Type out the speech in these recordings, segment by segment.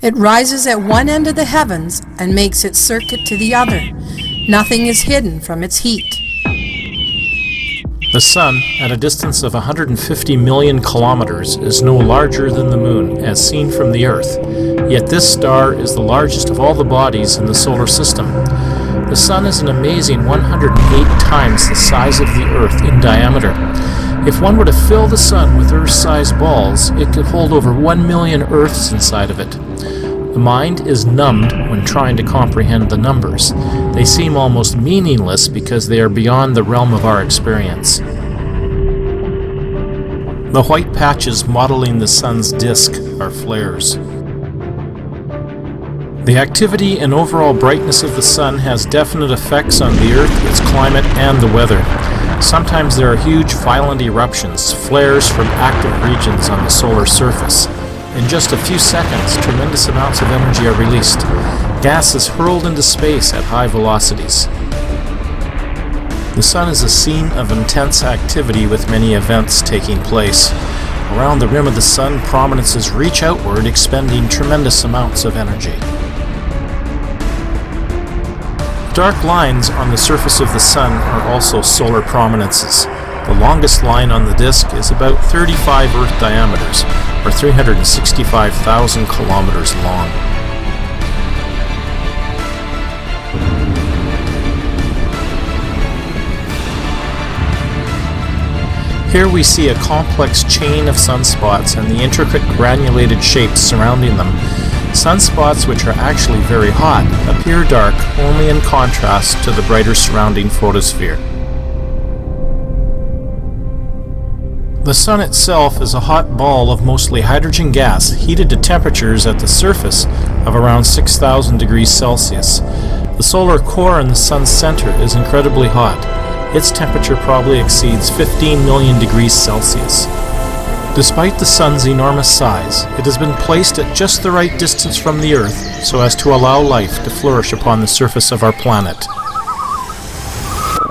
It rises at one end of the heavens and makes its circuit to the other. Nothing is hidden from its heat. The Sun, at a distance of 150 million kilometers, is no larger than the Moon, as seen from the Earth. Yet this star is the largest of all the bodies in the solar system. The Sun is an amazing 108 times the size of the Earth in diameter. If one were to fill the Sun with Earth-sized balls, it could hold over 1 million Earths inside of it. The mind is numbed when trying to comprehend the numbers. They seem almost meaningless because they are beyond the realm of our experience. The white patches modeling the Sun's disk are flares. The activity and overall brightness of the Sun has definite effects on the Earth, its climate, and the weather. Sometimes there are huge violent eruptions, flares from active regions on the solar surface. In just a few seconds, tremendous amounts of energy are released. Gas is hurled into space at high velocities. The Sun is a scene of intense activity with many events taking place. Around the rim of the Sun, prominences reach outward, expending tremendous amounts of energy. Dark lines on the surface of the Sun are also solar prominences. The longest line on the disk is about 35 Earth diameters, or 365,000 kilometers long. Here we see a complex chain of sunspots and the intricate granulated shapes surrounding them. Sunspots, which are actually very hot, appear dark only in contrast to the brighter surrounding photosphere. The Sun itself is a hot ball of mostly hydrogen gas heated to temperatures at the surface of around 6,000 degrees Celsius. The solar core in the Sun's center is incredibly hot. Its temperature probably exceeds 15 million degrees Celsius. Despite the Sun's enormous size, it has been placed at just the right distance from the Earth so as to allow life to flourish upon the surface of our planet.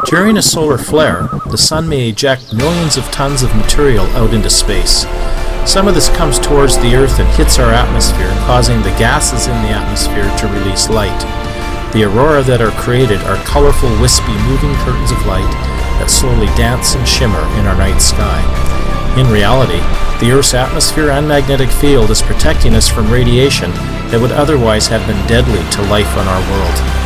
During a solar flare, the Sun may eject millions of tons of material out into space. Some of this comes towards the Earth and hits our atmosphere, causing the gases in the atmosphere to release light. The aurora that are created are colorful, wispy, moving curtains of light that slowly dance and shimmer in our night sky. In reality, the Earth's atmosphere and magnetic field is protecting us from radiation that would otherwise have been deadly to life on our world.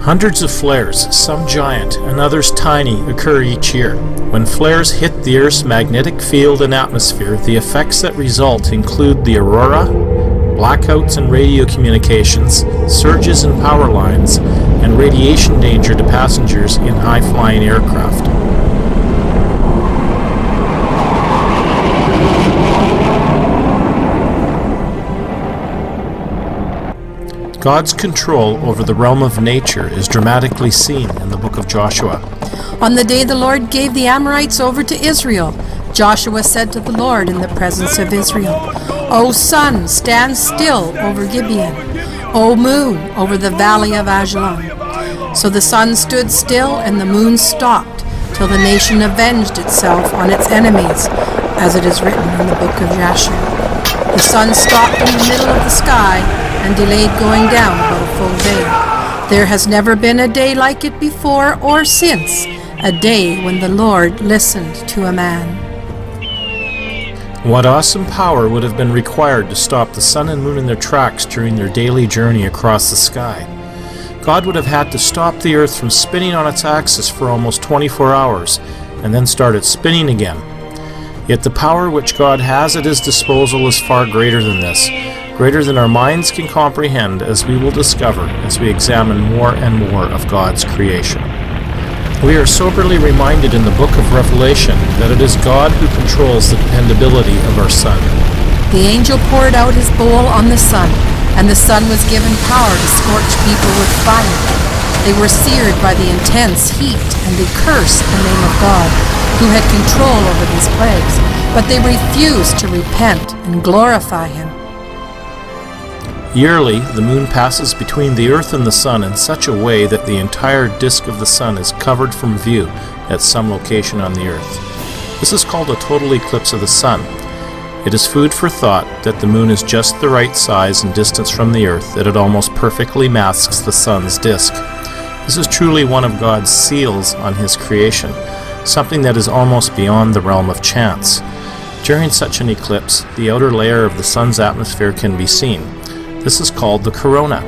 Hundreds of flares, some giant and others tiny, occur each year. When flares hit the Earth's magnetic field and atmosphere, the effects that result include the aurora, blackouts in radio communications, surges in power lines, and radiation danger to passengers in high-flying aircraft. God's control over the realm of nature is dramatically seen in the book of Joshua. On the day the Lord gave the Amorites over to Israel, Joshua said to the Lord in the presence of Israel, O sun, stand still over Gibeon. O moon, over the valley of Ajalon. So the sun stood still and the moon stopped, till the nation avenged itself on its enemies, as it is written in the book of Jasher. The sun stopped in the middle of the sky and delayed going down about a full day. There has never been a day like it before or since, a day when the Lord listened to a man. What awesome power would have been required to stop the sun and moon in their tracks during their daily journey across the sky? God would have had to stop the Earth from spinning on its axis for almost 24 hours, and then start it spinning again. Yet the power which God has at his disposal is far greater than this, greater than our minds can comprehend, as we will discover as we examine more and more of God's creation. We are soberly reminded in the book of Revelation that it is God who controls the dependability of our sun. The angel poured out his bowl on the sun, and the sun was given power to scorch people with fire. They were seared by the intense heat, and they cursed the name of God, who had control over these plagues, but they refused to repent and glorify him. Yearly, the moon passes between the earth and the sun in such a way that the entire disk of the sun is covered from view at some location on the earth. This is called a total eclipse of the sun. It is food for thought that the moon is just the right size and distance from the earth that it almost perfectly masks the sun's disk. This is truly one of God's seals on his creation, something that is almost beyond the realm of chance. During such an eclipse, the outer layer of the sun's atmosphere can be seen. This is called the corona.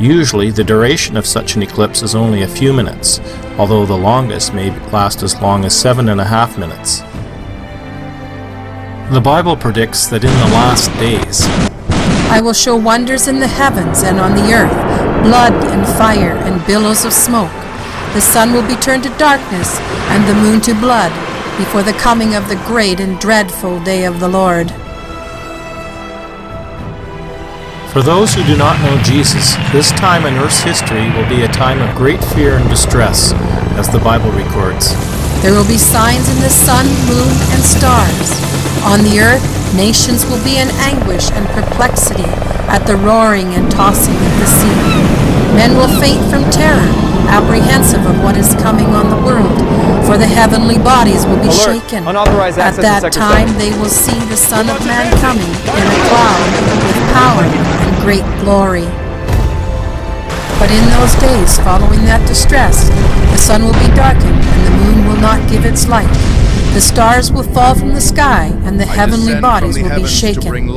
Usually, the duration of such an eclipse is only a few minutes, although the longest may last as long as 7.5 minutes. The Bible predicts that in the last days, I will show wonders in the heavens and on the earth, blood and fire and billows of smoke. The sun will be turned to darkness and the moon to blood before the coming of the great and dreadful day of the Lord. For those who do not know Jesus, this time in Earth's history will be a time of great fear and distress, as the Bible records. There will be signs in the sun, moon, and stars. On the earth, nations will be in anguish and perplexity at the roaring and tossing of the sea. Men will faint from terror, apprehensive of what is coming on the world, for the heavenly bodies will be shaken. At that time they will see the Son of Man coming in a cloud with power and great glory. But in those days following that distress, the sun will be darkened and the moon will not give its light. The stars will fall from the sky, and the heavenly bodies will be shaken.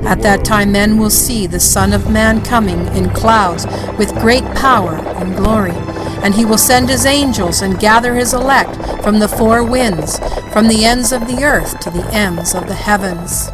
At that time men will see the Son of Man coming in clouds with great power and glory. And he will send his angels and gather his elect from the four winds, from the ends of the earth to the ends of the heavens.